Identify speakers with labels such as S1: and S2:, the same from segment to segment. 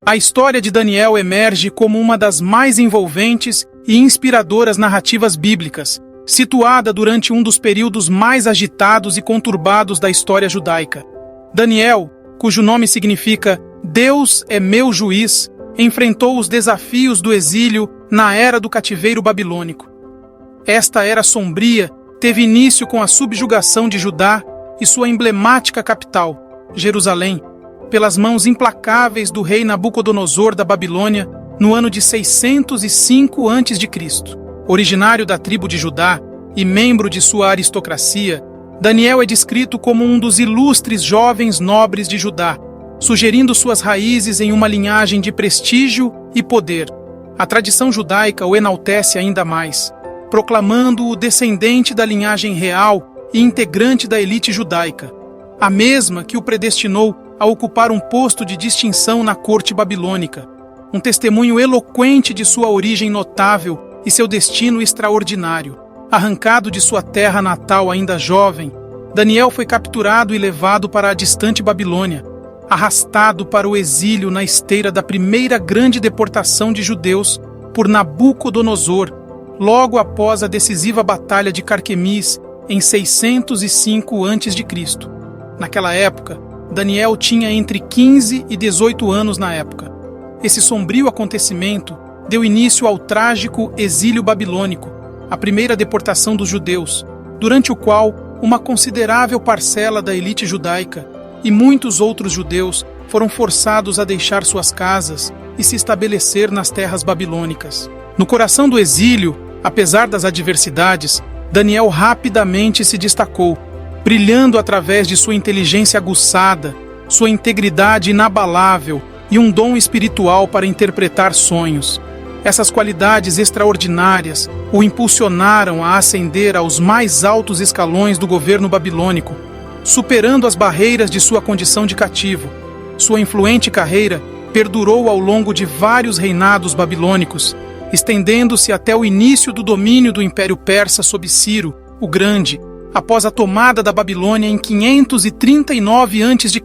S1: A história de Daniel emerge como uma das mais envolventes e inspiradoras narrativas bíblicas, situada durante um dos períodos mais agitados e conturbados da história judaica. Daniel, cujo nome significa Deus é meu juiz, enfrentou os desafios do exílio na era do cativeiro babilônico. Esta era sombria teve início com a subjugação de Judá e sua emblemática capital, Jerusalém, pelas mãos implacáveis do rei Nabucodonosor da Babilônia no ano de 605 a.C. Originário da tribo de Judá e membro de sua aristocracia, Daniel é descrito como um dos ilustres jovens nobres de Judá, sugerindo suas raízes em uma linhagem de prestígio e poder. A tradição judaica o enaltece ainda mais, proclamando-o descendente da linhagem real e integrante da elite judaica, a mesma que o predestinou a ocupar um posto de distinção na corte babilônica, um testemunho eloquente de sua origem notável e seu destino extraordinário. Arrancado de sua terra natal ainda jovem, Daniel foi capturado e levado para a distante Babilônia, arrastado para o exílio na esteira da primeira grande deportação de judeus por Nabucodonosor, logo após a decisiva batalha de Carquemis, em 605 a.C. Naquela época, Daniel tinha entre 15 e 18 anos na época. Esse sombrio acontecimento deu início ao trágico exílio babilônico, a primeira deportação dos judeus, durante o qual uma considerável parcela da elite judaica e muitos outros judeus foram forçados a deixar suas casas e se estabelecer nas terras babilônicas. No coração do exílio, apesar das adversidades, Daniel rapidamente se destacou, brilhando através de sua inteligência aguçada, sua integridade inabalável e um dom espiritual para interpretar sonhos. Essas qualidades extraordinárias o impulsionaram a ascender aos mais altos escalões do governo babilônico, superando as barreiras de sua condição de cativo. Sua influente carreira perdurou ao longo de vários reinados babilônicos, estendendo-se até o início do domínio do Império Persa sob Ciro, o Grande, após a tomada da Babilônia em 539 a.C.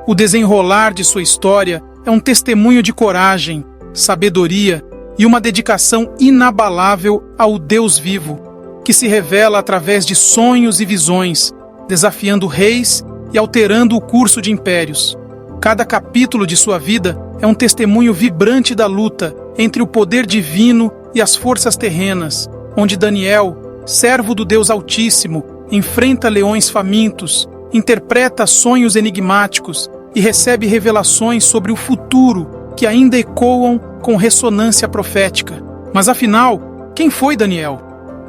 S1: O desenrolar de sua história é um testemunho de coragem, sabedoria e uma dedicação inabalável ao Deus vivo, que se revela através de sonhos e visões, desafiando reis e alterando o curso de impérios. Cada capítulo de sua vida é um testemunho vibrante da luta entre o poder divino e as forças terrenas, onde Daniel, servo do Deus Altíssimo, enfrenta leões famintos, interpreta sonhos enigmáticos e recebe revelações sobre o futuro que ainda ecoam com ressonância profética. Mas afinal, quem foi Daniel?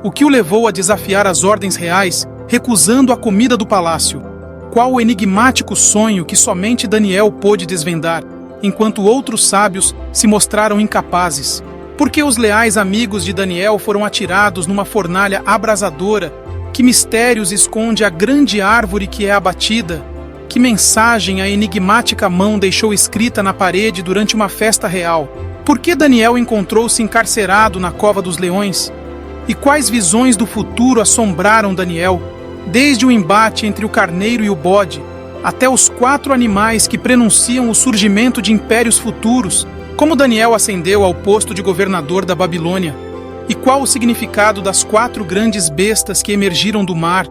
S1: O que o levou a desafiar as ordens reais, recusando a comida do palácio? Qual o enigmático sonho que somente Daniel pôde desvendar, enquanto outros sábios se mostraram incapazes? Por que os leais amigos de Daniel foram atirados numa fornalha abrasadora? Que mistérios esconde a grande árvore que é abatida? Que mensagem a enigmática mão deixou escrita na parede durante uma festa real? Por que Daniel encontrou-se encarcerado na cova dos leões? E quais visões do futuro assombraram Daniel, desde o embate entre o carneiro e o bode, até os 4 animais que prenunciam o surgimento de impérios futuros? Como Daniel ascendeu ao posto de governador da Babilônia? E qual o significado das 4 grandes bestas que emergiram do mar?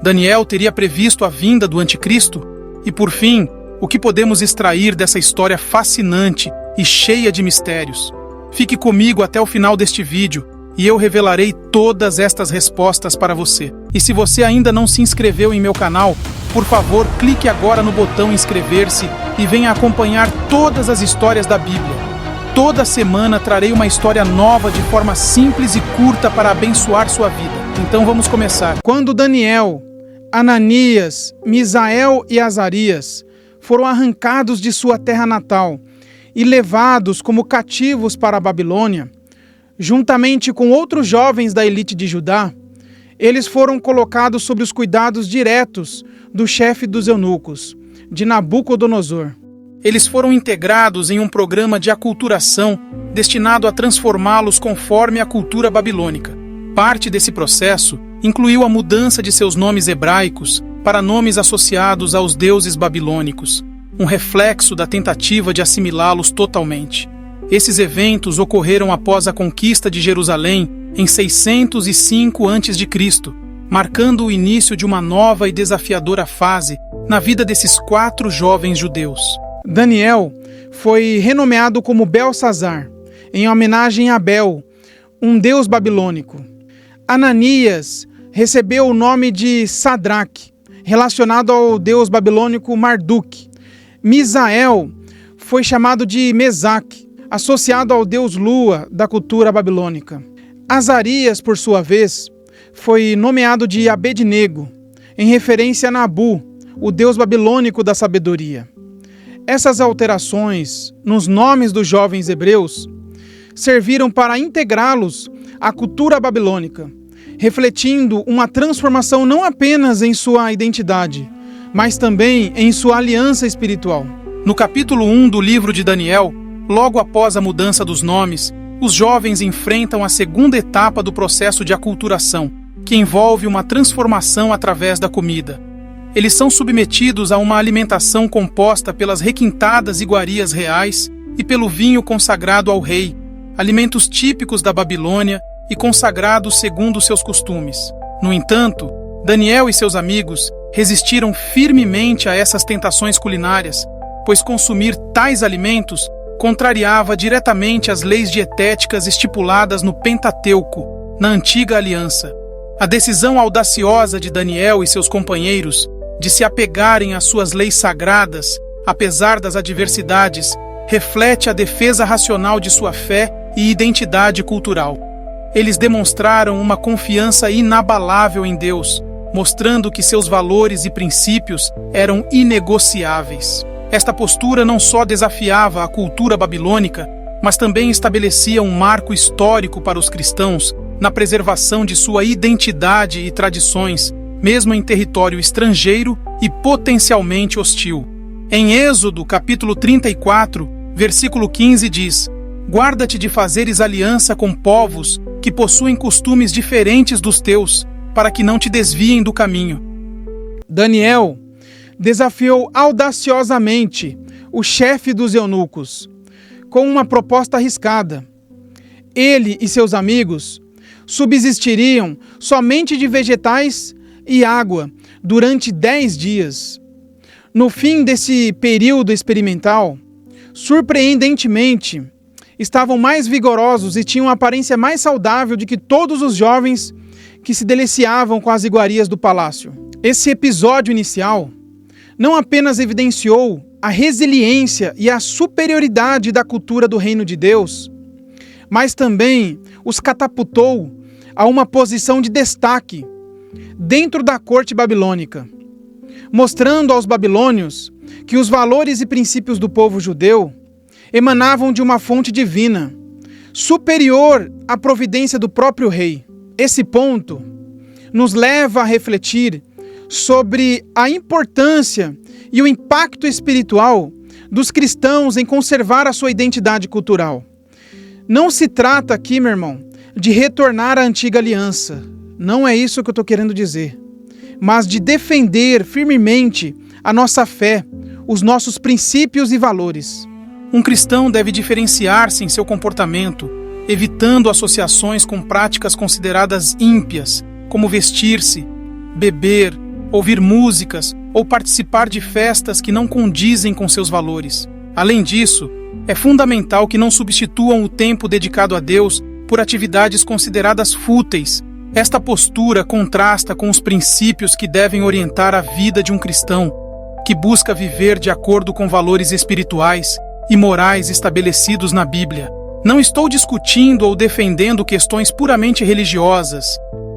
S1: Daniel teria previsto a vinda do anticristo? E por fim, o que podemos extrair dessa história fascinante e cheia de mistérios? Fique comigo até o final deste vídeo e eu revelarei todas estas respostas para você. E se você ainda não se inscreveu em meu canal, por favor, clique agora no botão inscrever-se e venha acompanhar todas as histórias da Bíblia. Toda semana trarei uma história nova de forma simples e curta para abençoar sua vida. Então vamos começar. Quando Daniel, Ananias, Misael e Azarias foram arrancados de sua terra natal e levados como cativos para a Babilônia, juntamente com outros jovens da elite de Judá, eles foram colocados sob os cuidados diretos do chefe dos eunucos, de Nabucodonosor. Eles foram integrados em um programa de aculturação destinado a transformá-los conforme a cultura babilônica. Parte desse processo incluiu a mudança de seus nomes hebraicos para nomes associados aos deuses babilônicos. um reflexo da tentativa de assimilá-los totalmente. Esses eventos ocorreram após a conquista de Jerusalém em 605 a.C., marcando o início de uma nova e desafiadora fase na vida desses 4 jovens judeus.
S2: Daniel foi renomeado como Belsazar, em homenagem a Bel, um deus babilônico. Ananias recebeu o nome de Sadraque, relacionado ao deus babilônico Marduk. Misael foi chamado de Mesaque, associado ao deus Lua da cultura babilônica. Azarias, por sua vez, foi nomeado de Abednego, em referência a Nabu, o deus babilônico da sabedoria. Essas alterações nos nomes dos jovens hebreus serviram para integrá-los à cultura babilônica, refletindo uma transformação não apenas em sua identidade, mas também em sua aliança espiritual.
S1: No capítulo 1 do livro de Daniel, logo após a mudança dos nomes, os jovens enfrentam a segunda etapa do processo de aculturação, que envolve uma transformação através da comida. Eles são submetidos a uma alimentação composta pelas requintadas iguarias reais e pelo vinho consagrado ao rei, alimentos típicos da Babilônia e consagrados segundo seus costumes. No entanto, Daniel e seus amigos resistiram firmemente a essas tentações culinárias, pois consumir tais alimentos contrariava diretamente as leis dietéticas estipuladas no Pentateuco, na Antiga Aliança. A decisão audaciosa de Daniel e seus companheiros de se apegarem às suas leis sagradas, apesar das adversidades, reflete a defesa racional de sua fé e identidade cultural. Eles demonstraram uma confiança inabalável em Deus, mostrando que seus valores e princípios eram inegociáveis. Esta postura não só desafiava a cultura babilônica, mas também estabelecia um marco histórico para os cristãos na preservação de sua identidade e tradições, mesmo em território estrangeiro e potencialmente hostil. Em Êxodo, capítulo 34, versículo 15 diz: "Guarda-te de fazeres aliança com povos que possuem costumes diferentes dos teus, para que não te desviem do caminho."
S2: Daniel desafiou audaciosamente o chefe dos eunucos, com uma proposta arriscada. Ele e seus amigos subsistiriam somente de vegetais e água durante 10 dias. No fim desse período experimental, surpreendentemente, estavam mais vigorosos e tinham uma aparência mais saudável do que todos os jovens que se deliciavam com as iguarias do palácio. Esse episódio inicial não apenas evidenciou a resiliência e a superioridade da cultura do reino de Deus, mas também os catapultou a uma posição de destaque dentro da corte babilônica, mostrando aos babilônios que os valores e princípios do povo judeu emanavam de uma fonte divina, superior à providência do próprio rei. Esse ponto nos leva a refletir sobre a importância e o impacto espiritual dos cristãos em conservar a sua identidade cultural. Não se trata aqui, meu irmão, de retornar à antiga aliança. Não é isso que eu estou querendo dizer. Mas de defender firmemente a nossa fé, os nossos princípios e valores.
S1: Um cristão deve diferenciar-se em seu comportamento, evitando associações com práticas consideradas ímpias, como vestir-se, beber, ouvir músicas ou participar de festas que não condizem com seus valores. Além disso, é fundamental que não substituam o tempo dedicado a Deus por atividades consideradas fúteis. Esta postura contrasta com os princípios que devem orientar a vida de um cristão, que busca viver de acordo com valores espirituais e morais estabelecidos na Bíblia. Não estou discutindo ou defendendo questões puramente religiosas,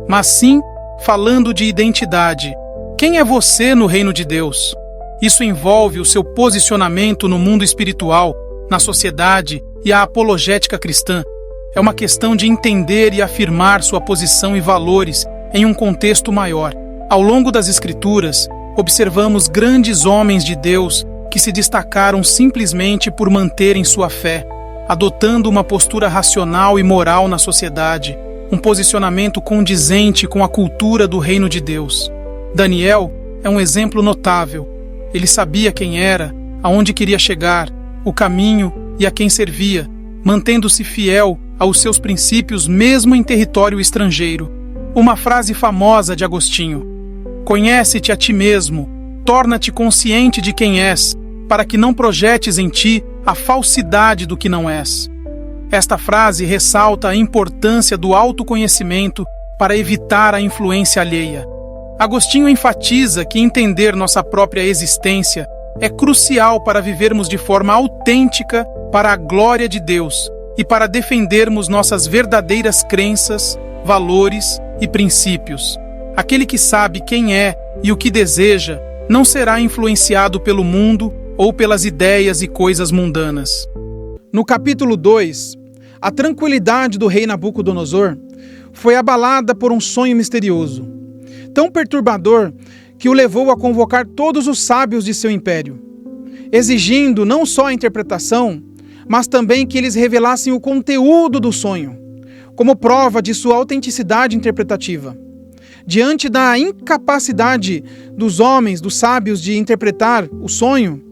S1: mas sim falando de identidade. Quem é você no reino de Deus? Isso envolve o seu posicionamento no mundo espiritual, na sociedade e a apologética cristã. É uma questão de entender e afirmar sua posição e valores em um contexto maior. Ao longo das Escrituras, observamos grandes homens de Deus que se destacaram simplesmente por manterem sua fé, adotando uma postura racional e moral na sociedade, um posicionamento condizente com a cultura do reino de Deus. Daniel é um exemplo notável. Ele sabia quem era aonde queria chegar, o caminho e a quem servia, mantendo-se fiel aos seus princípios mesmo em território estrangeiro. Uma frase famosa de Agostinho: conhece-te a ti mesmo, torna-te consciente de quem és, para que não projetes em ti a falsidade do que não és. Esta frase ressalta a importância do autoconhecimento para evitar a influência alheia. Agostinho enfatiza que entender nossa própria existência é crucial para vivermos de forma autêntica para a glória de Deus e para defendermos nossas verdadeiras crenças, valores e princípios. Aquele que sabe quem é e o que deseja não será influenciado pelo mundo ou pelas ideias e coisas mundanas.
S2: No capítulo 2, a tranquilidade do rei Nabucodonosor foi abalada por um sonho misterioso, tão perturbador que o levou a convocar todos os sábios de seu império, exigindo não só a interpretação, mas também que eles revelassem o conteúdo do sonho, como prova de sua autenticidade interpretativa. Diante da incapacidade dos homens, dos sábios, de interpretar o sonho,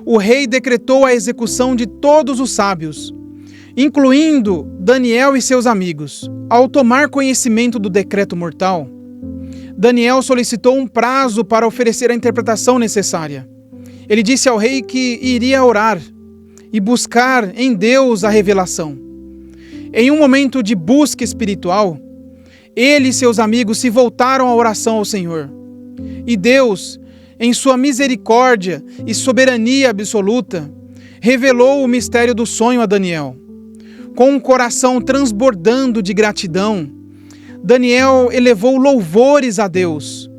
S2: o rei decretou a execução de todos os sábios, incluindo Daniel e seus amigos. Ao tomar conhecimento do decreto mortal, Daniel solicitou um prazo para oferecer a interpretação necessária. Ele disse ao rei que iria orar e buscar em Deus a revelação. Em um momento de busca espiritual, ele e seus amigos se voltaram à oração ao Senhor. E Deus, em sua misericórdia e soberania absoluta, revelou o mistério do sonho a Daniel. Com um coração transbordando de gratidão, Daniel elevou louvores a Deus,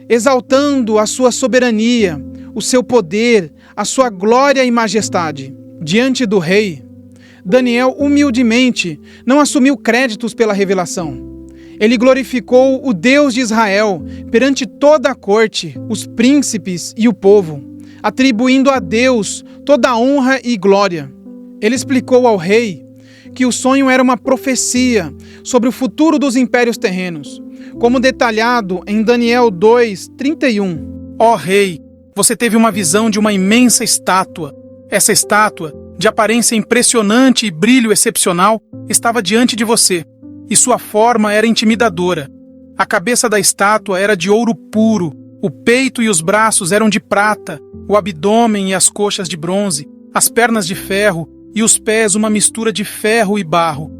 S2: exaltando a sua soberania, o seu poder, a sua glória e majestade. Diante do rei, Daniel humildemente não assumiu créditos pela revelação. Ele glorificou o Deus de Israel perante toda a corte, os príncipes e o povo, atribuindo a Deus toda a honra e glória. Ele explicou ao rei que o sonho era uma profecia sobre o futuro dos impérios terrenos, como detalhado em Daniel 2:31.
S1: Ó rei, você teve uma visão de uma imensa estátua. Essa estátua, de aparência impressionante e brilho excepcional, estava diante de você, e sua forma era intimidadora. A cabeça da estátua era de ouro puro, o peito e os braços eram de prata, o abdômen e as coxas de bronze, as pernas de ferro e os pés uma mistura de ferro e barro.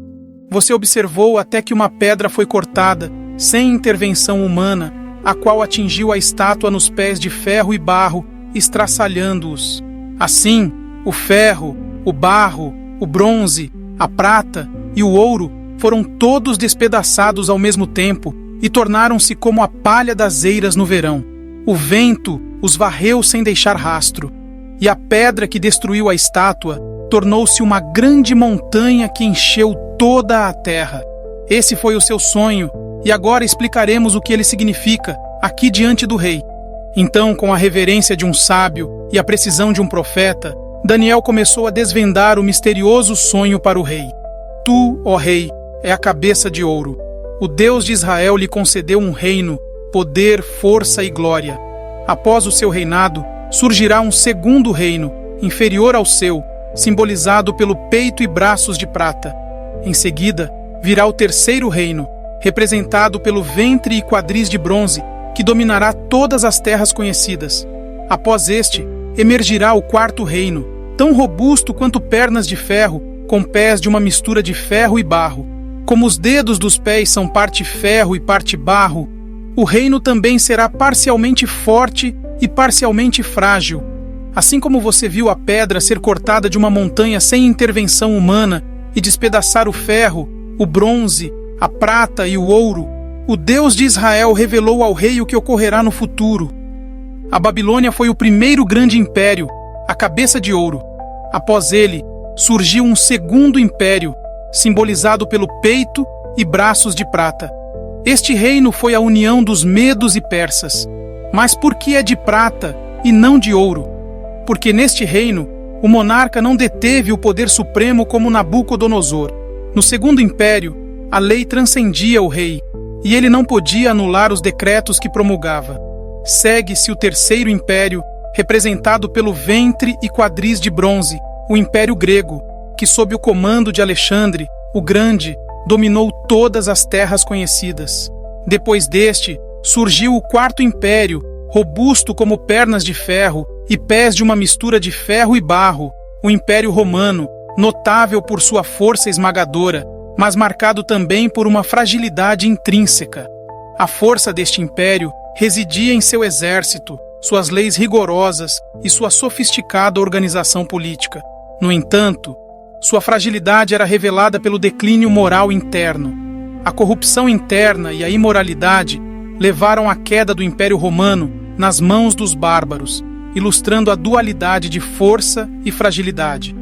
S1: Você observou até que uma pedra foi cortada, sem intervenção humana, a qual atingiu a estátua nos pés de ferro e barro, estraçalhando-os. Assim, o ferro, o barro, o bronze, a prata e o ouro foram todos despedaçados ao mesmo tempo e tornaram-se como a palha das eiras no verão. O vento os varreu sem deixar rastro, e a pedra que destruiu a estátua tornou-se uma grande montanha que encheu toda a terra. Esse foi o seu sonho, e agora explicaremos o que ele significa, aqui diante do rei. Então, com a reverência de um sábio e a precisão de um profeta, Daniel começou a desvendar o misterioso sonho para o rei. Tu, ó rei, é a cabeça de ouro. O Deus de Israel lhe concedeu um reino, poder, força e glória. Após o seu reinado, surgirá um segundo reino, inferior ao seu, simbolizado pelo peito e braços de prata. Em seguida, virá o terceiro reino, representado pelo ventre e quadris de bronze, que dominará todas as terras conhecidas. Após este, emergirá o quarto reino, tão robusto quanto pernas de ferro, com pés de uma mistura de ferro e barro. Como os dedos dos pés são parte ferro e parte barro, o reino também será parcialmente forte e parcialmente frágil. Assim como você viu a pedra ser cortada de uma montanha sem intervenção humana e despedaçar o ferro, o bronze, a prata e o ouro, o Deus de Israel revelou ao rei o que ocorrerá no futuro. A Babilônia foi o primeiro grande império, a cabeça de ouro. Após ele, surgiu um segundo império, simbolizado pelo peito e braços de prata. Este reino foi a união dos medos e persas. Mas por que é de prata e não de ouro? Porque neste reino, o monarca não deteve o poder supremo como Nabucodonosor. No segundo império, a lei transcendia o rei, e ele não podia anular os decretos que promulgava. Segue-se o terceiro império, representado pelo ventre e quadris de bronze, o Império Grego, que sob o comando de Alexandre, o Grande, dominou todas as terras conhecidas. Depois deste, surgiu o Quarto Império, robusto como pernas de ferro e pés de uma mistura de ferro e barro, o Império Romano, notável por sua força esmagadora, mas marcado também por uma fragilidade intrínseca. A força deste império residia em seu exército, suas leis rigorosas e sua sofisticada organização política. No entanto, sua fragilidade era revelada pelo declínio moral interno. A corrupção interna e a imoralidade levaram à queda do Império Romano nas mãos dos bárbaros, ilustrando a dualidade de força e fragilidade.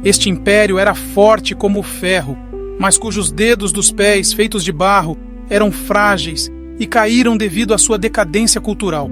S1: Este império era forte como o ferro, mas cujos dedos dos pés, feitos de barro, eram frágeis e caíram devido à sua decadência cultural.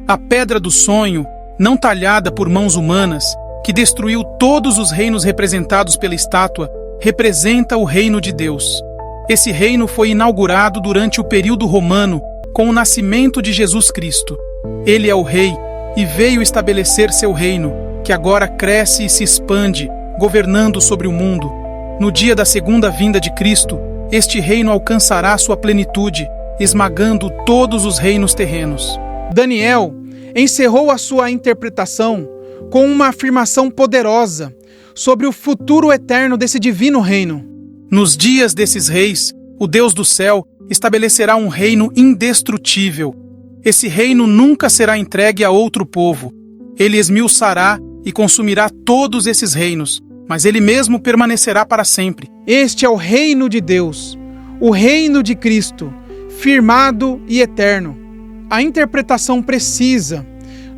S1: A pedra do sonho, não talhada por mãos humanas, que destruiu todos os reinos representados pela estátua, representa o reino de Deus. Esse reino foi inaugurado durante o período romano com o nascimento de Jesus Cristo. Ele é o rei e veio estabelecer seu reino, que agora cresce e se expande, governando sobre o mundo. No dia da segunda vinda de Cristo, este reino alcançará sua plenitude, esmagando todos os reinos terrenos.
S2: Daniel encerrou a sua interpretação com uma afirmação poderosa sobre o futuro eterno desse divino reino.
S1: Nos dias desses reis, o Deus do céu estabelecerá um reino indestrutível. Esse reino nunca será entregue a outro povo. Ele esmiuçará e consumirá todos esses reinos, mas ele mesmo permanecerá para sempre.
S2: Este é o reino de Deus, o reino de Cristo, firmado e eterno. A interpretação precisa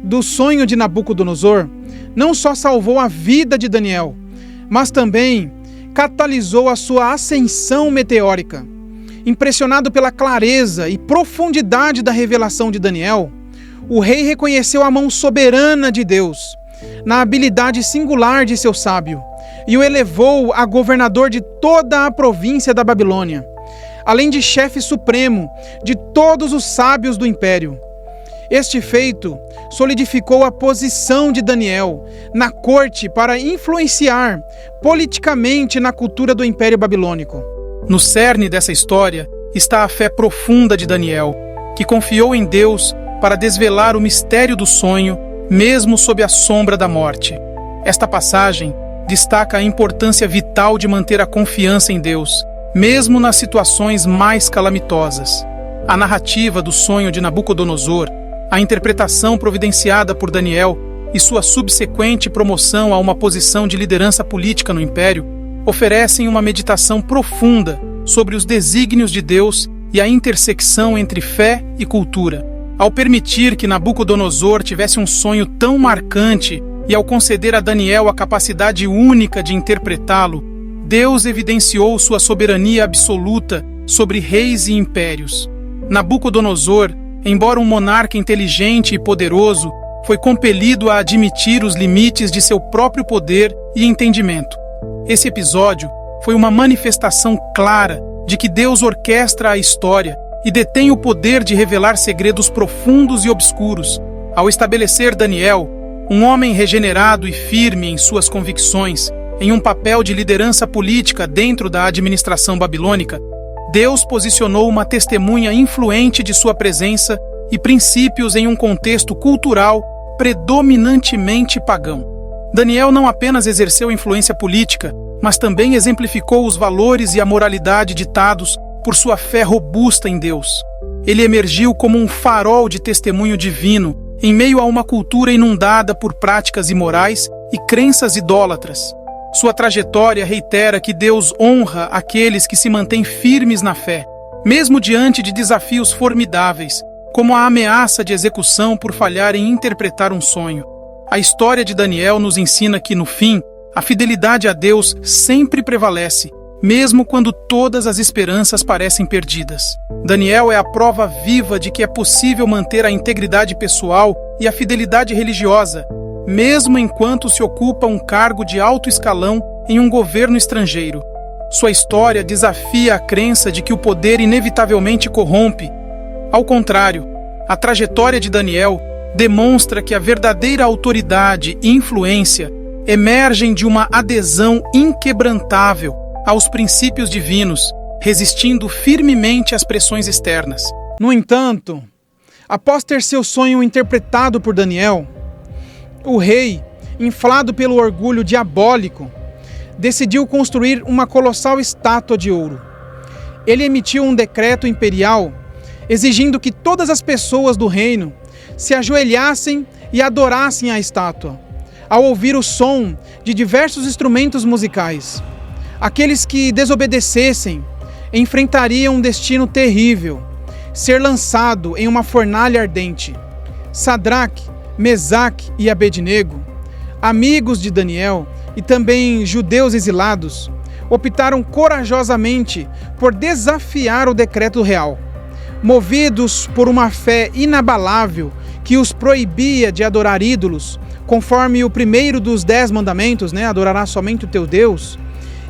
S2: do sonho de Nabucodonosor não só salvou a vida de Daniel, mas também catalisou a sua ascensão meteórica. Impressionado pela clareza e profundidade da revelação de Daniel, o rei reconheceu a mão soberana de Deus na habilidade singular de seu sábio e o elevou a governador de toda a província da Babilônia, além de chefe supremo de todos os sábios do império. Este feito solidificou a posição de Daniel na corte para influenciar politicamente na cultura do Império Babilônico.
S1: No cerne dessa história está a fé profunda de Daniel, que confiou em Deus para desvelar o mistério do sonho, mesmo sob a sombra da morte. Esta passagem destaca a importância vital de manter a confiança em Deus, mesmo nas situações mais calamitosas. A narrativa do sonho de Nabucodonosor, a interpretação providenciada por Daniel e sua subsequente promoção a uma posição de liderança política no império oferecem uma meditação profunda sobre os desígnios de Deus e a intersecção entre fé e cultura. Ao permitir que Nabucodonosor tivesse um sonho tão marcante e ao conceder a Daniel a capacidade única de interpretá-lo, Deus evidenciou sua soberania absoluta sobre reis e impérios. Nabucodonosor, embora um monarca inteligente e poderoso, foi compelido a admitir os limites de seu próprio poder e entendimento. Esse episódio foi uma manifestação clara de que Deus orquestra a história e detém o poder de revelar segredos profundos e obscuros. Ao estabelecer Daniel, um homem regenerado e firme em suas convicções, em um papel de liderança política dentro da administração babilônica, Deus posicionou uma testemunha influente de sua presença e princípios em um contexto cultural predominantemente pagão. Daniel não apenas exerceu influência política, mas também exemplificou os valores e a moralidade ditados por sua fé robusta em Deus. Ele emergiu como um farol de testemunho divino em meio a uma cultura inundada por práticas imorais e crenças idólatras. Sua trajetória reitera que Deus honra aqueles que se mantêm firmes na fé, mesmo diante de desafios formidáveis, como a ameaça de execução por falhar em interpretar um sonho. A história de Daniel nos ensina que, no fim, a fidelidade a Deus sempre prevalece, mesmo quando todas as esperanças parecem perdidas. Daniel é a prova viva de que é possível manter a integridade pessoal e a fidelidade religiosa, mesmo enquanto se ocupa um cargo de alto escalão em um governo estrangeiro. Sua história desafia a crença de que o poder inevitavelmente corrompe. Ao contrário, a trajetória de Daniel demonstra que a verdadeira autoridade e influência emergem de uma adesão inquebrantável aos princípios divinos, resistindo firmemente às pressões externas.
S2: No entanto, após ter seu sonho interpretado por Daniel, o rei, inflado pelo orgulho diabólico, decidiu construir uma colossal estátua de ouro. Ele emitiu um decreto imperial exigindo que todas as pessoas do reino se ajoelhassem e adorassem a estátua, ao ouvir o som de diversos instrumentos musicais. Aqueles que desobedecessem enfrentariam um destino terrível, ser lançado em uma fornalha ardente. Sadraque, Mesaque e Abednego, amigos de Daniel e também judeus exilados, optaram corajosamente por desafiar o decreto real. Movidos por uma fé inabalável que os proibia de adorar ídolos, conforme o primeiro dos 10 mandamentos, adorarás somente o teu Deus,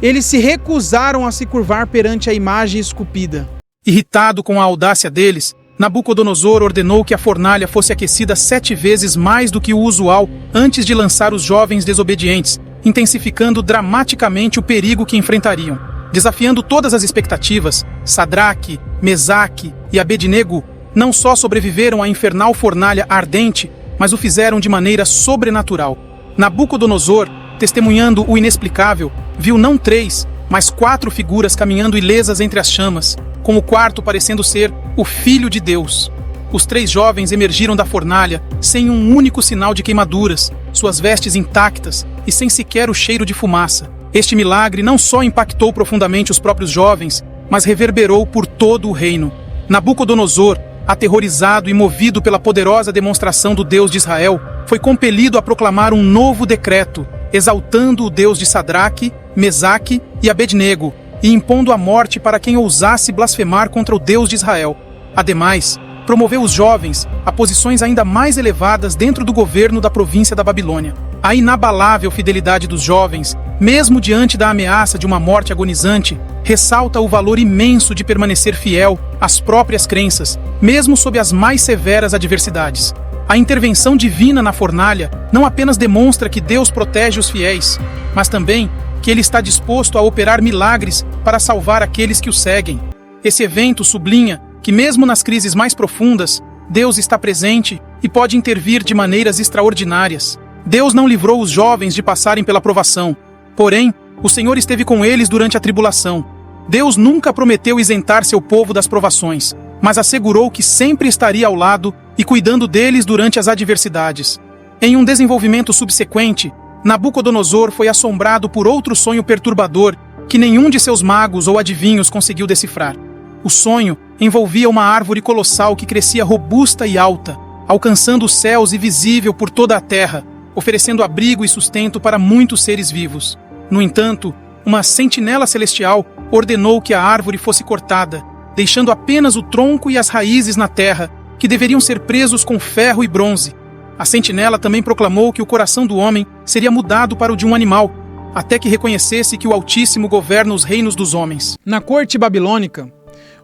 S2: eles se recusaram a se curvar perante a imagem esculpida.
S1: Irritado com a audácia deles, Nabucodonosor ordenou que a fornalha fosse aquecida 7 vezes mais do que o usual antes de lançar os jovens desobedientes, intensificando dramaticamente o perigo que enfrentariam. Desafiando todas as expectativas, Sadraque, Mesaque e Abednego não só sobreviveram à infernal fornalha ardente, mas o fizeram de maneira sobrenatural. Nabucodonosor, testemunhando o inexplicável, viu não 3, mas 4 figuras caminhando ilesas entre as chamas, com o quarto parecendo ser o Filho de Deus. Os 3 jovens emergiram da fornalha sem um único sinal de queimaduras, suas vestes intactas e sem sequer o cheiro de fumaça. Este milagre não só impactou profundamente os próprios jovens, mas reverberou por todo o reino. Nabucodonosor, aterrorizado e movido pela poderosa demonstração do Deus de Israel, foi compelido a proclamar um novo decreto, exaltando o Deus de Sadraque, Mesaque e Abednego, e impondo a morte para quem ousasse blasfemar contra o Deus de Israel. Ademais, promoveu os jovens a posições ainda mais elevadas dentro do governo da província da Babilônia. A inabalável fidelidade dos jovens, mesmo diante da ameaça de uma morte agonizante, ressalta o valor imenso de permanecer fiel às próprias crenças, mesmo sob as mais severas adversidades. A intervenção divina na fornalha não apenas demonstra que Deus protege os fiéis, mas também que Ele está disposto a operar milagres para salvar aqueles que o seguem. Esse evento sublinha que mesmo nas crises mais profundas, Deus está presente e pode intervir de maneiras extraordinárias. Deus não livrou os jovens de passarem pela provação, porém, o Senhor esteve com eles durante a tribulação. Deus nunca prometeu isentar seu povo das provações, mas assegurou que sempre estaria ao lado e cuidando deles durante as adversidades. Em um desenvolvimento subsequente, Nabucodonosor foi assombrado por outro sonho perturbador que nenhum de seus magos ou adivinhos conseguiu decifrar. O sonho envolvia uma árvore colossal que crescia robusta e alta, alcançando os céus e visível por toda a terra, oferecendo abrigo e sustento para muitos seres vivos. No entanto, uma sentinela celestial ordenou que a árvore fosse cortada, deixando apenas o tronco e as raízes na terra, que deveriam ser presos com ferro e bronze. A sentinela também proclamou que o coração do homem seria mudado para o de um animal, até que reconhecesse que o Altíssimo governa os reinos dos homens.
S2: Na corte babilônica,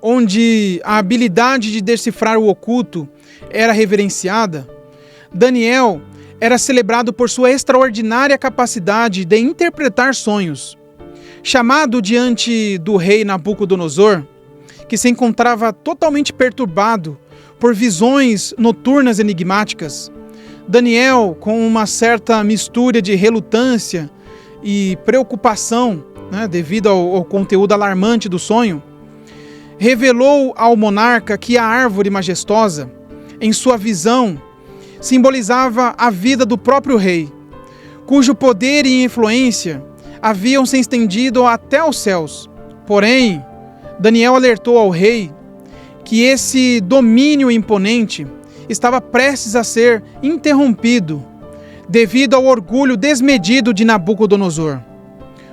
S2: onde a habilidade de decifrar o oculto era reverenciada, Daniel era celebrado por sua extraordinária capacidade de interpretar sonhos. Chamado diante do rei Nabucodonosor, que se encontrava totalmente perturbado por visões noturnas enigmáticas, Daniel, com uma certa mistura de relutância e preocupação, devido ao conteúdo alarmante do sonho, revelou ao monarca que a árvore majestosa, em sua visão, simbolizava a vida do próprio rei, cujo poder e influência haviam se estendido até os céus. Porém, Daniel alertou ao rei que esse domínio imponente estava prestes a ser interrompido devido ao orgulho desmedido de Nabucodonosor.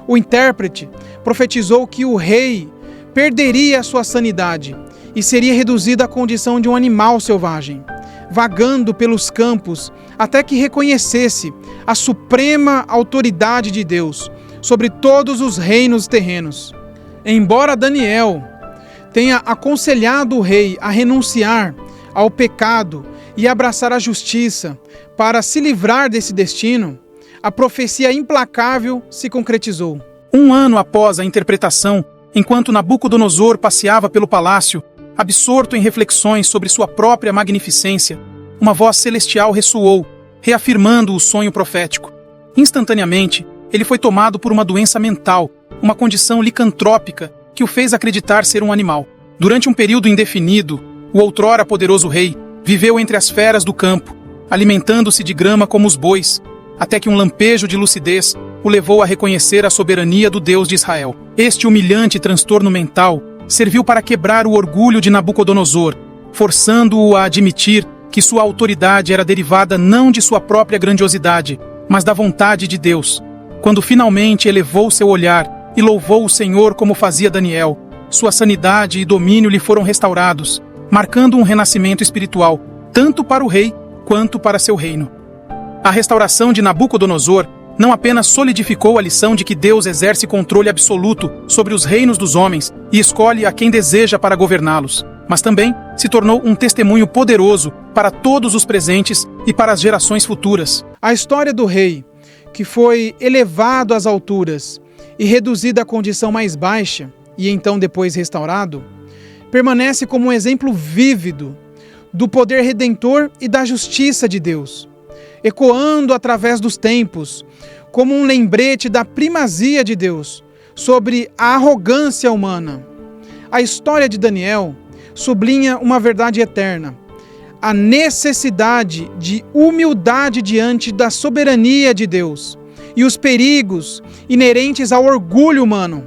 S2: O intérprete profetizou que o rei perderia a sua sanidade e seria reduzido à condição de um animal selvagem, vagando pelos campos até que reconhecesse a suprema autoridade de Deus sobre todos os reinos terrenos. Embora Daniel tenha aconselhado o rei a renunciar ao pecado e abraçar a justiça para se livrar desse destino, a profecia implacável se concretizou.
S1: Um ano após a interpretação, enquanto Nabucodonosor passeava pelo palácio, absorto em reflexões sobre sua própria magnificência, uma voz celestial ressoou, reafirmando o sonho profético. Instantaneamente, ele foi tomado por uma doença mental, uma condição licantrópica que o fez acreditar ser um animal. Durante um período indefinido, o outrora poderoso rei viveu entre as feras do campo, alimentando-se de grama como os bois, até que um lampejo de lucidez o levou a reconhecer a soberania do Deus de Israel. Este humilhante transtorno mental serviu para quebrar o orgulho de Nabucodonosor, forçando-o a admitir que sua autoridade era derivada não de sua própria grandiosidade, mas da vontade de Deus. Quando finalmente elevou seu olhar e louvou o Senhor como fazia Daniel, sua sanidade e domínio lhe foram restaurados, marcando um renascimento espiritual, tanto para o rei quanto para seu reino. A restauração de Nabucodonosor não apenas solidificou a lição de que Deus exerce controle absoluto sobre os reinos dos homens e escolhe a quem deseja para governá-los, mas também se tornou um testemunho poderoso para todos os presentes e para as gerações futuras.
S2: A história do rei, que foi elevado às alturas e reduzido à condição mais baixa, e então depois restaurado, permanece como um exemplo vívido do poder redentor e da justiça de Deus, ecoando através dos tempos como um lembrete da primazia de Deus sobre a arrogância humana. A história de Daniel sublinha uma verdade eterna: a necessidade de humildade diante da soberania de Deus e os perigos inerentes ao orgulho humano.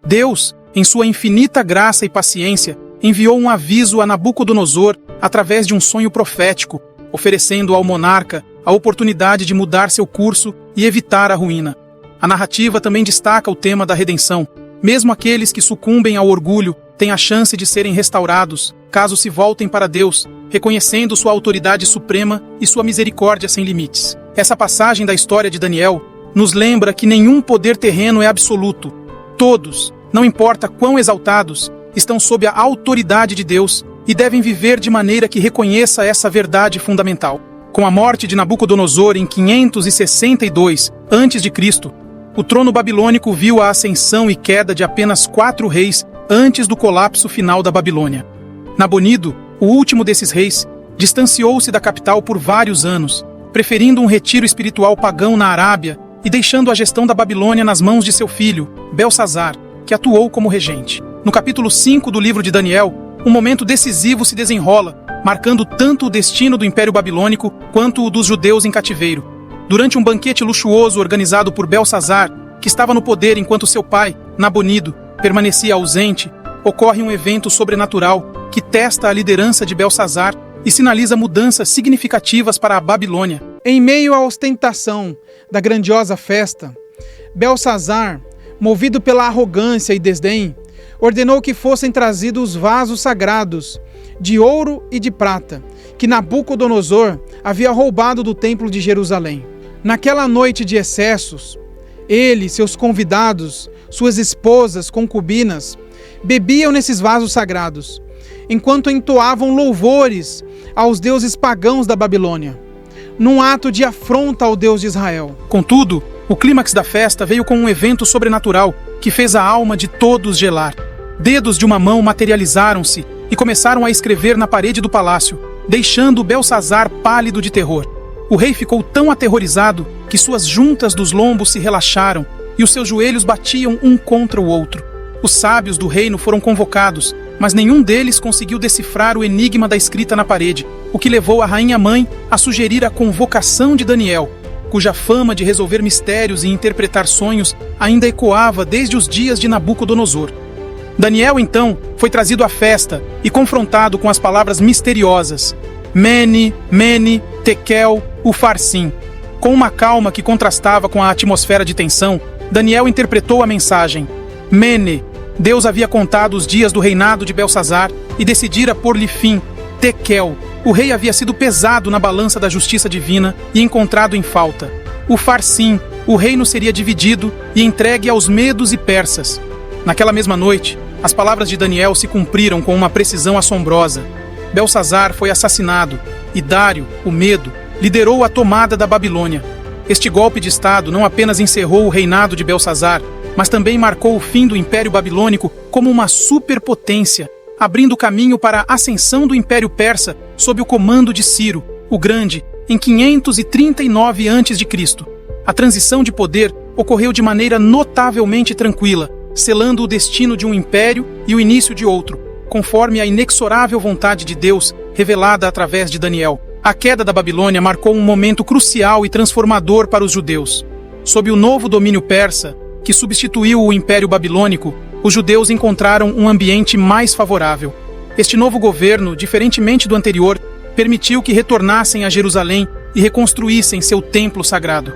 S1: Deus, em sua infinita graça e paciência, enviou um aviso a Nabucodonosor através de um sonho profético, oferecendo ao monarca a oportunidade de mudar seu curso e evitar a ruína. A narrativa também destaca o tema da redenção. Mesmo aqueles que sucumbem ao orgulho têm a chance de serem restaurados, caso se voltem para Deus, reconhecendo sua autoridade suprema e sua misericórdia sem limites. Essa passagem da história de Daniel nos lembra que nenhum poder terreno é absoluto. Todos, não importa quão exaltados, estão sob a autoridade de Deus e devem viver de maneira que reconheça essa verdade fundamental. Com a morte de Nabucodonosor em 562 a.C., o trono babilônico viu a ascensão e queda de apenas 4 reis antes do colapso final da Babilônia. Nabonido, o último desses reis, distanciou-se da capital por vários anos, preferindo um retiro espiritual pagão na Arábia e deixando a gestão da Babilônia nas mãos de seu filho, Belsazar, que atuou como regente. No capítulo 5 do livro de Daniel, um momento decisivo se desenrola, marcando tanto o destino do Império Babilônico quanto o dos judeus em cativeiro. Durante um banquete luxuoso organizado por Belsazar, que estava no poder enquanto seu pai, Nabonido, permanecia ausente, ocorre um evento sobrenatural que testa a liderança de Belsazar e sinaliza mudanças significativas para a Babilônia.
S2: Em meio à ostentação da grandiosa festa, Belsazar, movido pela arrogância e desdém, ordenou que fossem trazidos vasos sagrados, de ouro e de prata, que Nabucodonosor havia roubado do templo de Jerusalém. Naquela noite de excessos, ele, seus convidados, suas esposas, concubinas, bebiam nesses vasos sagrados, enquanto entoavam louvores aos deuses pagãos da Babilônia, num ato de afronta ao Deus de Israel.
S1: Contudo, o clímax da festa veio com um evento sobrenatural que fez a alma de todos gelar. Dedos de uma mão materializaram-se e começaram a escrever na parede do palácio, deixando Belsazar pálido de terror. O rei ficou tão aterrorizado que suas juntas dos lombos se relaxaram e os seus joelhos batiam um contra o outro. Os sábios do reino foram convocados, mas nenhum deles conseguiu decifrar o enigma da escrita na parede, o que levou a rainha-mãe a sugerir a convocação de Daniel, cuja fama de resolver mistérios e interpretar sonhos ainda ecoava desde os dias de Nabucodonosor. Daniel, então, foi trazido à festa e confrontado com as palavras misteriosas Mene, Mene, Tekel, Ufarsim. Com uma calma que contrastava com a atmosfera de tensão, Daniel interpretou a mensagem. Mene, Deus havia contado os dias do reinado de Belsazar e decidira pôr-lhe fim. Tekel, o rei havia sido pesado na balança da justiça divina e encontrado em falta. Ufarsim, o reino seria dividido e entregue aos medos e persas. Naquela mesma noite, as palavras de Daniel se cumpriram com uma precisão assombrosa. Belsazar foi assassinado e Dário, o Medo, liderou a tomada da Babilônia. Este golpe de Estado não apenas encerrou o reinado de Belsazar, mas também marcou o fim do Império Babilônico como uma superpotência, abrindo caminho para a ascensão do Império Persa sob o comando de Ciro, o Grande, em 539 a.C. A transição de poder ocorreu de maneira notavelmente tranquila, selando o destino de um império e o início de outro, conforme a inexorável vontade de Deus revelada através de Daniel. A queda da Babilônia marcou um momento crucial e transformador para os judeus. Sob o novo domínio persa, que substituiu o Império Babilônico, os judeus encontraram um ambiente mais favorável. Este novo governo, diferentemente do anterior, permitiu que retornassem a Jerusalém e reconstruíssem seu templo sagrado.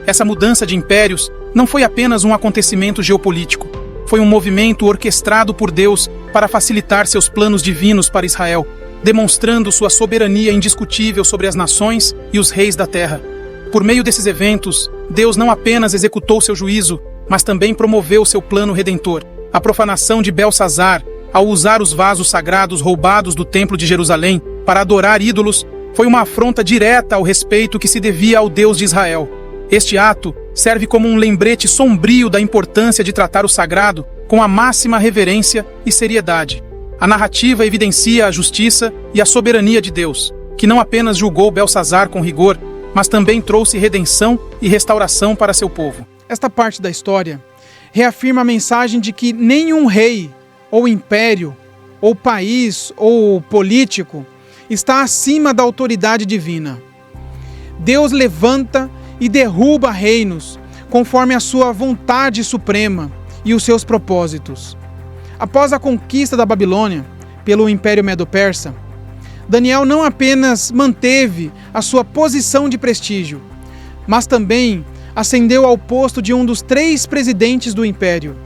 S1: Essa mudança de impérios não foi apenas um acontecimento geopolítico, foi um movimento orquestrado por Deus para facilitar seus planos divinos para Israel, demonstrando sua soberania indiscutível sobre as nações e os reis da terra. Por meio desses eventos, Deus não apenas executou seu juízo, mas também promoveu seu plano redentor. A profanação de Belsazar, ao usar os vasos sagrados roubados do templo de Jerusalém para adorar ídolos, foi uma afronta direta ao respeito que se devia ao Deus de Israel. Este ato serve como um lembrete sombrio da importância de tratar o sagrado com a máxima reverência e seriedade. A narrativa evidencia a justiça e a soberania de Deus, que não apenas julgou Belsazar com rigor, mas também trouxe redenção e restauração para seu povo.
S2: Esta parte da história reafirma a mensagem de que nenhum rei, ou império, ou país, ou político está acima da autoridade divina. Deus levanta e derruba reinos conforme a sua vontade suprema e os seus propósitos. Após a conquista da Babilônia pelo Império Medo-Persa, Daniel não apenas manteve a sua posição de prestígio, mas também ascendeu ao posto de um dos 3 presidentes do Império,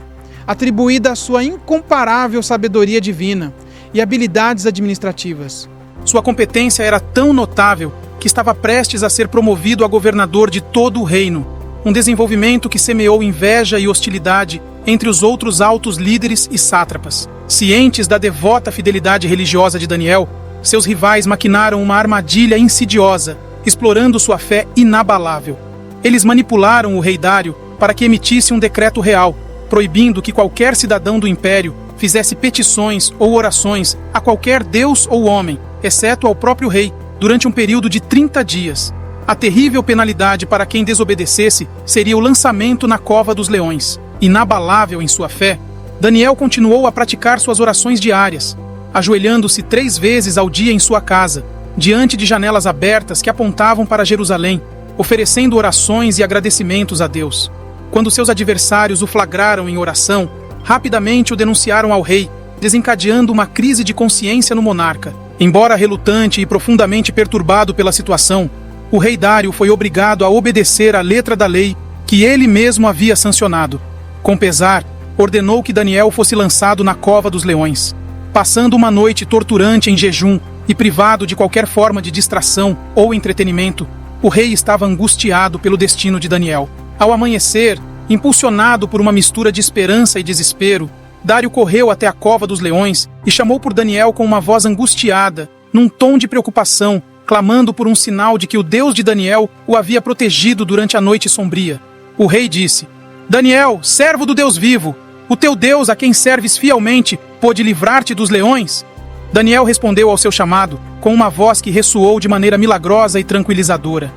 S2: atribuída a sua incomparável sabedoria divina e habilidades administrativas.
S1: Sua competência era tão notável que estava prestes a ser promovido a governador de todo o reino, um desenvolvimento que semeou inveja e hostilidade entre os outros altos líderes e sátrapas. Cientes da devota fidelidade religiosa de Daniel, seus rivais maquinaram uma armadilha insidiosa, explorando sua fé inabalável. Eles manipularam o rei Dário para que emitisse um decreto real, proibindo que qualquer cidadão do império fizesse petições ou orações a qualquer deus ou homem, exceto ao próprio rei, durante um período de 30 dias. A terrível penalidade para quem desobedecesse seria o lançamento na cova dos leões. Inabalável em sua fé, Daniel continuou a praticar suas orações diárias, ajoelhando-se 3 vezes ao dia em sua casa, diante de janelas abertas que apontavam para Jerusalém, oferecendo orações e agradecimentos a Deus. Quando seus adversários o flagraram em oração, rapidamente o denunciaram ao rei, desencadeando uma crise de consciência no monarca. Embora relutante e profundamente perturbado pela situação, o rei Dário foi obrigado a obedecer à letra da lei que ele mesmo havia sancionado. Com pesar, ordenou que Daniel fosse lançado na cova dos leões. Passando uma noite torturante em jejum e privado de qualquer forma de distração ou entretenimento, o rei estava angustiado pelo destino de Daniel. Ao amanhecer, impulsionado por uma mistura de esperança e desespero, Dário correu até a cova dos leões e chamou por Daniel com uma voz angustiada, num tom de preocupação, clamando por um sinal de que o Deus de Daniel o havia protegido durante a noite sombria. O rei disse: Daniel, servo do Deus vivo, o teu Deus a quem serves fielmente pôde livrar-te dos leões? Daniel respondeu ao seu chamado com uma voz que ressoou de maneira milagrosa e tranquilizadora.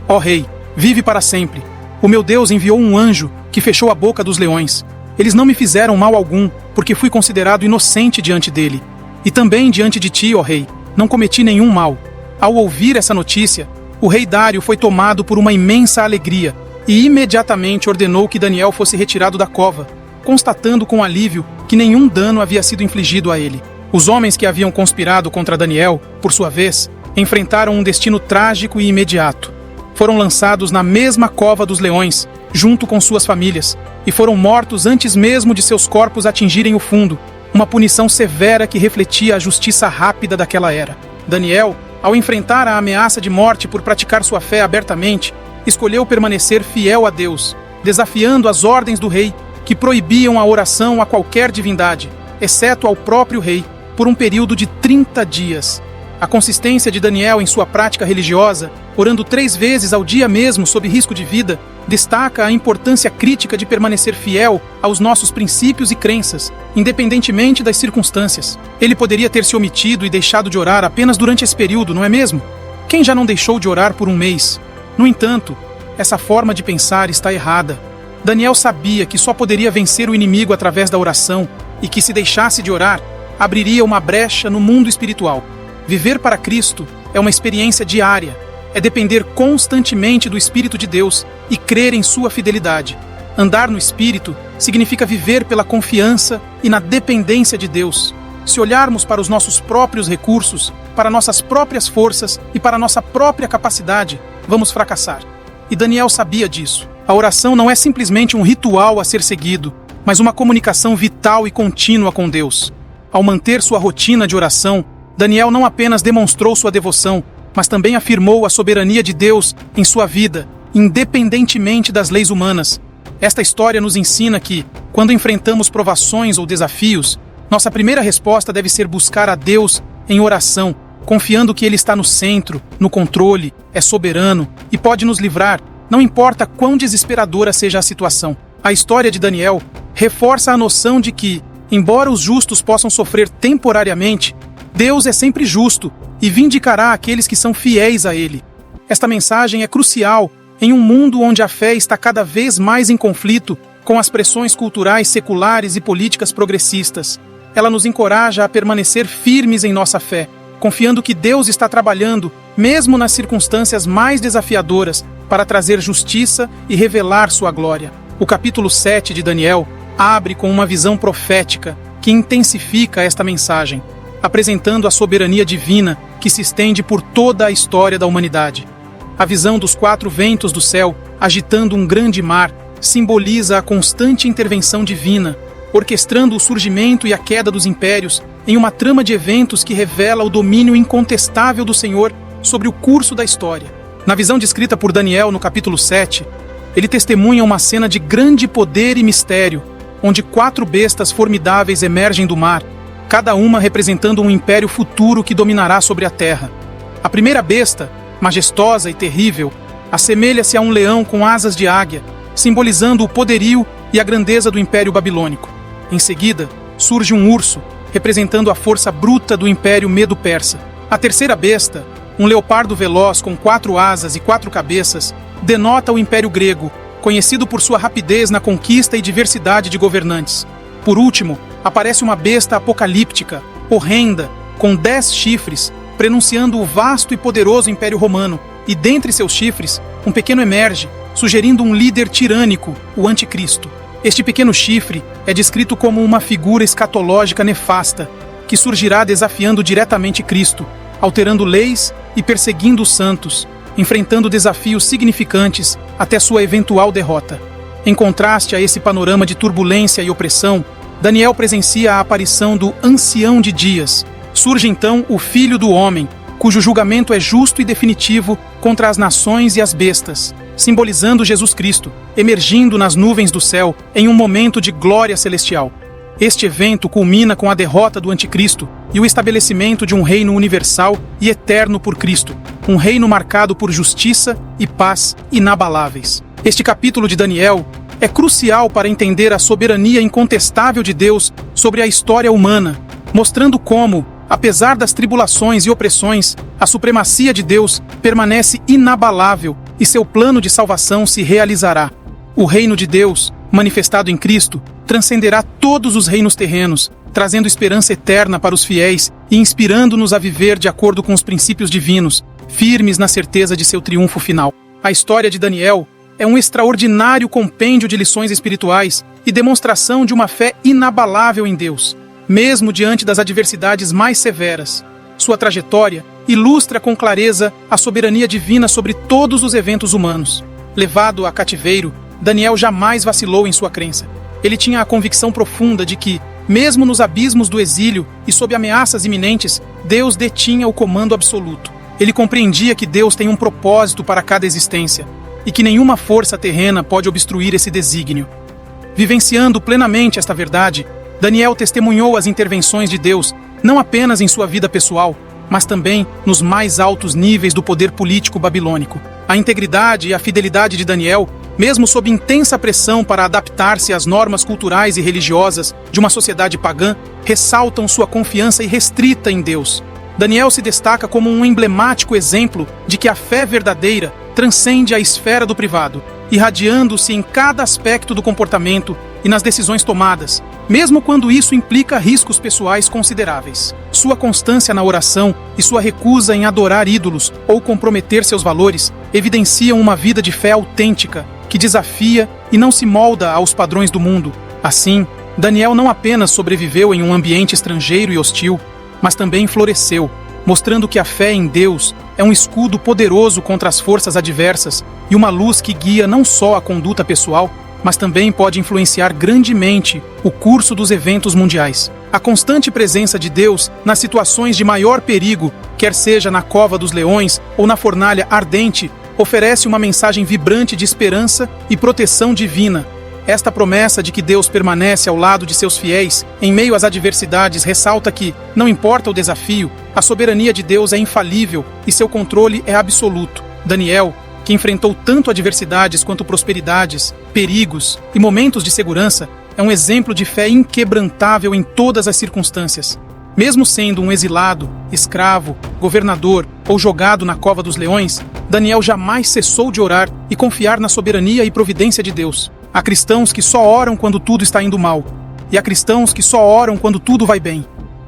S1: Ó rei, vive para sempre. O meu Deus enviou um anjo que fechou a boca dos leões. Eles não me fizeram mal algum, porque fui considerado inocente diante dele. E também diante de ti, ó rei, não cometi nenhum mal. Ao ouvir essa notícia, o rei Dário foi tomado por uma imensa alegria e imediatamente ordenou que Daniel fosse retirado da cova, constatando com alívio que nenhum dano havia sido infligido a ele. Os homens que haviam conspirado contra Daniel, por sua vez, enfrentaram um destino trágico e imediato. Foram lançados na mesma cova dos leões, junto com suas famílias, e foram mortos antes mesmo de seus corpos atingirem o fundo, uma punição severa que refletia a justiça rápida daquela era. Daniel, ao enfrentar a ameaça de morte por praticar sua fé abertamente, escolheu permanecer fiel a Deus, desafiando as ordens do rei, que proibiam a oração a qualquer divindade, exceto ao próprio rei, por um período de 30 dias. A consistência de Daniel em sua prática religiosa, orando 3 vezes ao dia mesmo sob risco de vida, destaca a importância crítica de permanecer fiel aos nossos princípios e crenças, independentemente das circunstâncias. Ele poderia ter se omitido e deixado de orar apenas durante esse período, não é mesmo? Quem já não deixou de orar por um mês? No entanto, essa forma de pensar está errada. Daniel sabia que só poderia vencer o inimigo através da oração e que, se deixasse de orar, abriria uma brecha no mundo espiritual. Viver para Cristo é uma experiência diária, é depender constantemente do Espírito de Deus e crer em sua fidelidade. Andar no Espírito significa viver pela confiança e na dependência de Deus. Se olharmos para os nossos próprios recursos, para nossas próprias forças e para nossa própria capacidade, vamos fracassar. E Daniel sabia disso. A oração não é simplesmente um ritual a ser seguido, mas uma comunicação vital e contínua com Deus. Ao manter sua rotina de oração, Daniel não apenas demonstrou sua devoção, mas também afirmou a soberania de Deus em sua vida, independentemente das leis humanas. Esta história nos ensina que, quando enfrentamos provações ou desafios, nossa primeira resposta deve ser buscar a Deus em oração, confiando que Ele está no centro, no controle, é soberano e pode nos livrar, não importa quão desesperadora seja a situação. A história de Daniel reforça a noção de que, embora os justos possam sofrer temporariamente, Deus é sempre justo e vindicará aqueles que são fiéis a Ele. Esta mensagem é crucial em um mundo onde a fé está cada vez mais em conflito com as pressões culturais seculares e políticas progressistas. Ela nos encoraja a permanecer firmes em nossa fé, confiando que Deus está trabalhando, mesmo nas circunstâncias mais desafiadoras, para trazer justiça e revelar sua glória. O capítulo 7 de Daniel abre com uma visão profética que intensifica esta mensagem, apresentando a soberania divina que se estende por toda a história da humanidade. A visão dos 4 ventos do céu, agitando um grande mar, simboliza a constante intervenção divina, orquestrando o surgimento e a queda dos impérios em uma trama de eventos que revela o domínio incontestável do Senhor sobre o curso da história. Na visão descrita por Daniel no capítulo 7, ele testemunha uma cena de grande poder e mistério, onde 4 bestas formidáveis emergem do mar, cada uma representando um império futuro que dominará sobre a terra. A primeira besta, majestosa e terrível, assemelha-se a um leão com asas de águia, simbolizando o poderio e a grandeza do Império Babilônico. Em seguida, surge um urso, representando a força bruta do Império Medo-Persa. A terceira besta, um leopardo veloz com 4 asas e 4 cabeças, denota o Império Grego, conhecido por sua rapidez na conquista e diversidade de governantes. Por último, aparece uma besta apocalíptica, horrenda, com 10 chifres, prenunciando o vasto e poderoso Império Romano, e dentre seus chifres, um pequeno emerge, sugerindo um líder tirânico, o Anticristo. Este pequeno chifre é descrito como uma figura escatológica nefasta, que surgirá desafiando diretamente Cristo, alterando leis e perseguindo os santos, enfrentando desafios significantes até sua eventual derrota. Em contraste a esse panorama de turbulência e opressão, Daniel presencia a aparição do Ancião de Dias. Surge então o Filho do Homem, cujo julgamento é justo e definitivo contra as nações e as bestas, simbolizando Jesus Cristo, emergindo nas nuvens do céu em um momento de glória celestial. Este evento culmina com a derrota do Anticristo e o estabelecimento de um reino universal e eterno por Cristo, um reino marcado por justiça e paz inabaláveis. Este capítulo de Daniel é crucial para entender a soberania incontestável de Deus sobre a história humana, mostrando como, apesar das tribulações e opressões, a supremacia de Deus permanece inabalável e seu plano de salvação se realizará. O reino de Deus, manifestado em Cristo, transcenderá todos os reinos terrenos, trazendo esperança eterna para os fiéis e inspirando-nos a viver de acordo com os princípios divinos, firmes na certeza de seu triunfo final. A história de Daniel é um extraordinário compêndio de lições espirituais e demonstração de uma fé inabalável em Deus, mesmo diante das adversidades mais severas. Sua trajetória ilustra com clareza a soberania divina sobre todos os eventos humanos. Levado a cativeiro, Daniel jamais vacilou em sua crença. Ele tinha a convicção profunda de que, mesmo nos abismos do exílio e sob ameaças iminentes, Deus detinha o comando absoluto. Ele compreendia que Deus tem um propósito para cada existência e que nenhuma força terrena pode obstruir esse desígnio. Vivenciando plenamente esta verdade, Daniel testemunhou as intervenções de Deus não apenas em sua vida pessoal, mas também nos mais altos níveis do poder político babilônico. A integridade e a fidelidade de Daniel, mesmo sob intensa pressão para adaptar-se às normas culturais e religiosas de uma sociedade pagã, ressaltam sua confiança irrestrita em Deus. Daniel se destaca como um emblemático exemplo de que a fé verdadeira transcende a esfera do privado, irradiando-se em cada aspecto do comportamento e nas decisões tomadas, mesmo quando isso implica riscos pessoais consideráveis. Sua constância na oração e sua recusa em adorar ídolos ou comprometer seus valores evidenciam uma vida de fé autêntica, que desafia e não se molda aos padrões do mundo. Assim, Daniel não apenas sobreviveu em um ambiente estrangeiro e hostil, mas também floresceu, mostrando que a fé em Deus é um escudo poderoso contra as forças adversas e uma luz que guia não só a conduta pessoal, mas também pode influenciar grandemente o curso dos eventos mundiais. A constante presença de Deus nas situações de maior perigo, quer seja na cova dos leões ou na fornalha ardente, oferece uma mensagem vibrante de esperança e proteção divina. Esta promessa de que Deus permanece ao lado de seus fiéis em meio às adversidades ressalta que, não importa o desafio, a soberania de Deus é infalível e seu controle é absoluto. Daniel, que enfrentou tanto adversidades quanto prosperidades, perigos e momentos de segurança, é um exemplo de fé inquebrantável em todas as circunstâncias. Mesmo sendo um exilado, escravo, governador ou jogado na cova dos leões, Daniel jamais cessou de orar e confiar na soberania e providência de Deus. Há cristãos que só oram quando tudo está indo mal, e há cristãos que só oram quando tudo vai bem.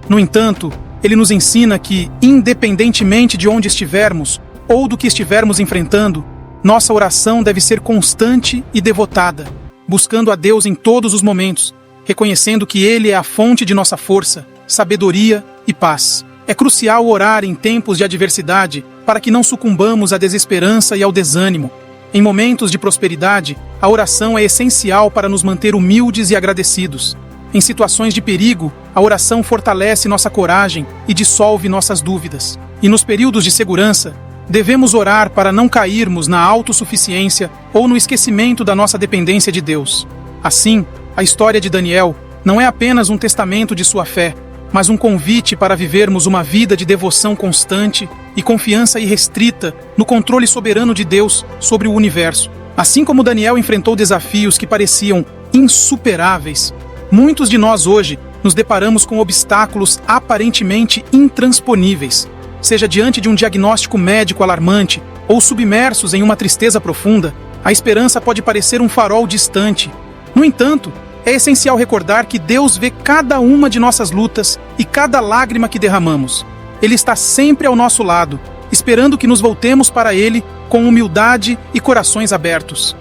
S1: No entanto, ele nos ensina que, independentemente de onde estivermos ou do que estivermos enfrentando, nossa oração deve ser constante e devotada, buscando a Deus em todos os momentos, reconhecendo que Ele é a fonte de nossa força, sabedoria e paz. É crucial orar em tempos de adversidade para que não sucumbamos à desesperança e ao desânimo. Em momentos de prosperidade, a oração é essencial para nos manter humildes e agradecidos. Em situações de perigo, a oração fortalece nossa coragem e dissolve nossas dúvidas. E nos períodos de segurança, devemos orar para não cairmos na autossuficiência ou no esquecimento da nossa dependência de Deus. Assim, a história de Daniel não é apenas um testamento de sua fé, mas um convite para vivermos uma vida de devoção constante e confiança irrestrita no controle soberano de Deus sobre o universo. Assim como Daniel enfrentou desafios que pareciam insuperáveis, muitos de nós hoje nos deparamos com obstáculos aparentemente intransponíveis, seja diante de um diagnóstico médico alarmante ou submersos em uma tristeza profunda. A esperança pode parecer um farol distante. No entanto, é essencial recordar que Deus vê cada uma de nossas lutas e cada lágrima que derramamos. Ele está sempre ao nosso lado, esperando que nos voltemos para Ele com humildade e corações abertos.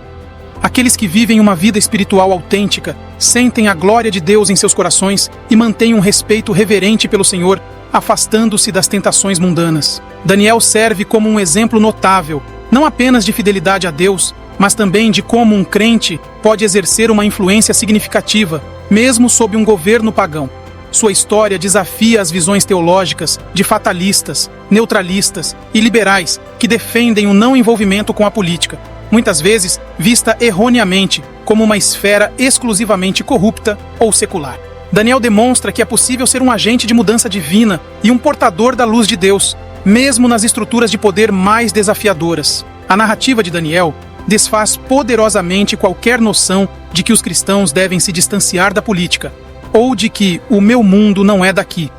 S1: Aqueles que vivem uma vida espiritual autêntica sentem a glória de Deus em seus corações e mantêm um respeito reverente pelo Senhor, afastando-se das tentações mundanas. Daniel serve como um exemplo notável, não apenas de fidelidade a Deus, mas também de como um crente pode exercer uma influência significativa, mesmo sob um governo pagão. Sua história desafia as visões teológicas de fatalistas, neutralistas e liberais que defendem o não envolvimento com a política, muitas vezes vista erroneamente como uma esfera exclusivamente corrupta ou secular. Daniel demonstra que é possível ser um agente de mudança divina e um portador da luz de Deus, mesmo nas estruturas de poder mais desafiadoras. A narrativa de Daniel desfaz poderosamente qualquer noção de que os cristãos devem se distanciar da política, ou de que o meu mundo não é daqui.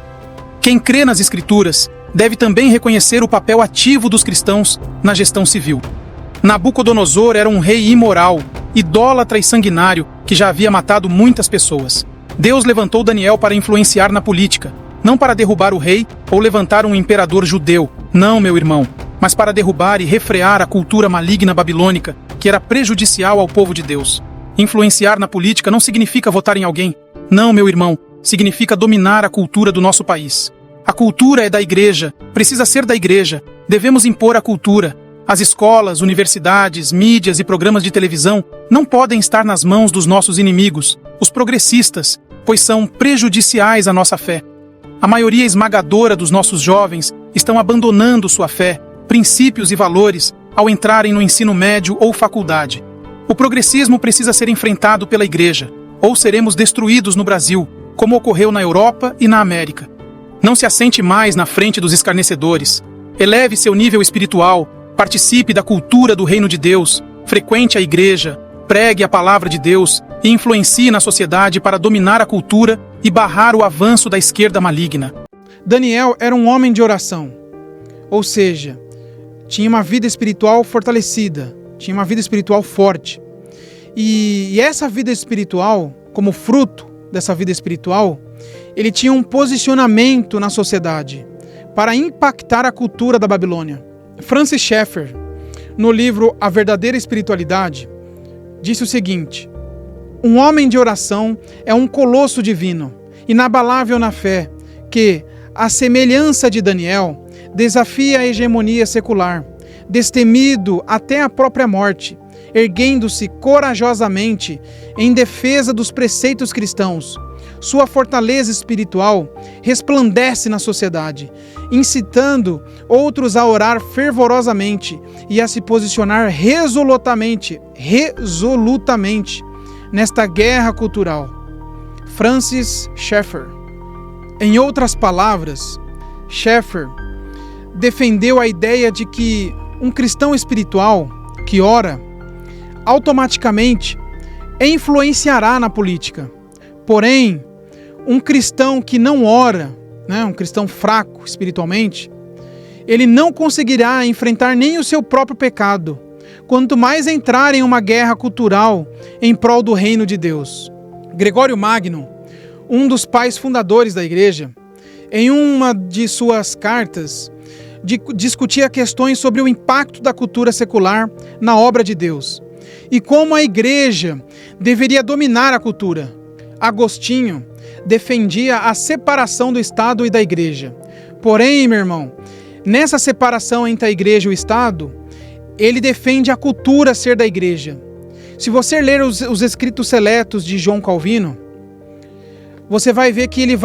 S1: Quem crê nas Escrituras deve também reconhecer o papel ativo dos cristãos na gestão civil. Nabucodonosor era um rei imoral, idólatra e sanguinário que já havia matado muitas pessoas. Deus levantou Daniel para influenciar na política, não para derrubar o rei ou levantar um imperador judeu. Não, meu irmão, mas para derrubar e refrear a cultura maligna babilônica que era prejudicial ao povo de Deus. Influenciar na política não significa votar em alguém. Não, meu irmão, significa dominar a cultura do nosso país. A cultura é da igreja, precisa ser da igreja. Devemos impor a cultura. As escolas, universidades, mídias e programas de televisão não podem estar nas mãos dos nossos inimigos, os progressistas, pois são prejudiciais à nossa fé. A maioria esmagadora dos nossos jovens estão abandonando sua fé, princípios e valores ao entrarem no ensino médio ou faculdade. O progressismo precisa ser enfrentado pela igreja, ou seremos destruídos no Brasil, como ocorreu na Europa e na América. Não se assente mais na frente dos escarnecedores. Eleve seu nível espiritual, participe da cultura do reino de Deus, frequente a igreja, pregue a palavra de Deus e influencie na sociedade para dominar a cultura e barrar o avanço da esquerda maligna.
S2: Daniel era um homem de oração, ou seja, tinha uma vida espiritual fortalecida, tinha uma vida espiritual forte. E essa vida espiritual, como fruto dessa vida espiritual, ele tinha um posicionamento na sociedade para impactar a cultura da Babilônia. Francis Schaeffer, no livro A Verdadeira Espiritualidade, disse o seguinte: um homem de oração é um colosso divino, inabalável na fé, que, à semelhança de Daniel, desafia a hegemonia secular, destemido até a própria morte, erguendo-se corajosamente em defesa dos preceitos cristãos. Sua fortaleza espiritual resplandece na sociedade, incitando outros a orar fervorosamente e a se posicionar resolutamente nesta guerra cultural. Francis Schaeffer. Em outras palavras, Schaeffer defendeu a ideia de que um cristão espiritual que ora automaticamente influenciará na política. Porém, um cristão que não ora, um cristão fraco espiritualmente, ele não conseguirá enfrentar nem o seu próprio pecado, quanto mais entrar em uma guerra cultural em prol do reino de Deus. Gregório Magno, um dos pais fundadores da igreja, em uma de suas cartas, discutia questões sobre o impacto da cultura secular na obra de Deus e como a igreja deveria dominar a cultura. Agostinho defendia a separação do Estado e da igreja. Porém, meu irmão, nessa separação entre a igreja e o Estado, ele defende a cultura ser da igreja. Se você ler os escritos seletos de João Calvino, você vai ver que ele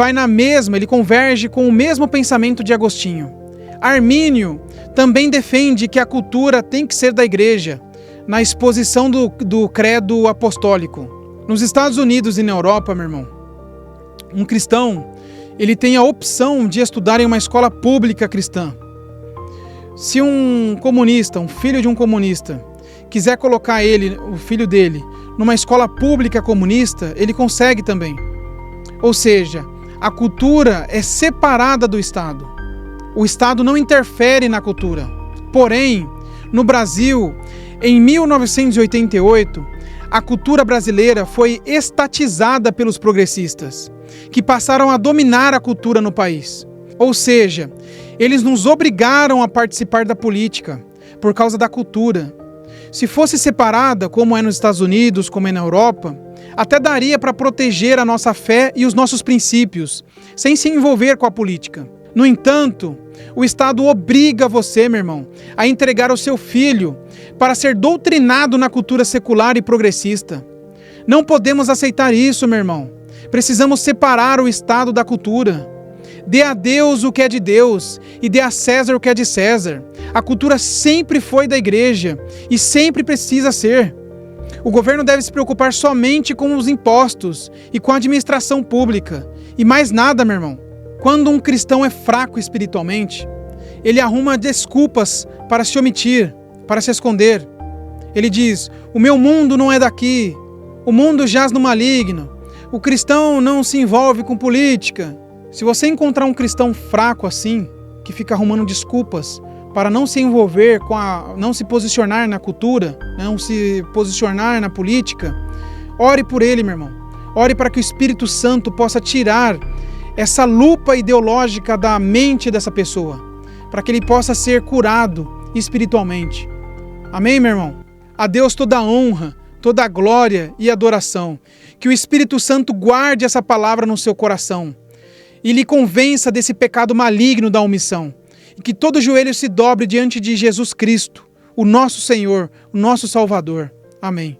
S2: converge com o mesmo pensamento de Agostinho. Armínio também defende que a cultura tem que ser da igreja, na exposição do credo apostólico. Nos Estados Unidos e na Europa, meu irmão, um cristão, ele tem a opção de estudar em uma escola pública cristã. Se um comunista, um filho de um comunista, quiser colocar o filho dele, numa escola pública comunista, ele consegue também. Ou seja, a cultura é separada do Estado. O Estado não interfere na cultura. Porém, no Brasil, em 1988, a cultura brasileira foi estatizada pelos progressistas, que passaram a dominar a cultura no país. Ou seja, eles nos obrigaram a participar da política por causa da cultura. Se fosse separada, como é nos Estados Unidos, como é na Europa, até daria para proteger a nossa fé e os nossos princípios, sem se envolver com a política. No entanto, o Estado obriga você, meu irmão, a entregar o seu filho para ser doutrinado na cultura secular e progressista. Não podemos aceitar isso, meu irmão. Precisamos separar o Estado da cultura. Dê a Deus o que é de Deus e dê a César o que é de César. A cultura sempre foi da igreja e sempre precisa ser. O governo deve se preocupar somente com os impostos e com a administração pública. E mais nada, meu irmão. Quando um cristão é fraco espiritualmente, ele arruma desculpas para se omitir, para se esconder. Ele diz: o meu mundo não é daqui, o mundo jaz no maligno, o cristão não se envolve com política. Se você encontrar um cristão fraco assim, que fica arrumando desculpas para não se envolver não se posicionar na cultura, não se posicionar na política, ore por ele, meu irmão. Ore para que o Espírito Santo possa tirar essa lupa ideológica da mente dessa pessoa, para que ele possa ser curado espiritualmente. Amém, meu irmão? A Deus toda a honra, toda a glória e adoração. Que o Espírito Santo guarde essa palavra no seu coração e lhe convença desse pecado maligno da omissão. E que todo joelho se dobre diante de Jesus Cristo, o nosso Senhor, o nosso Salvador. Amém.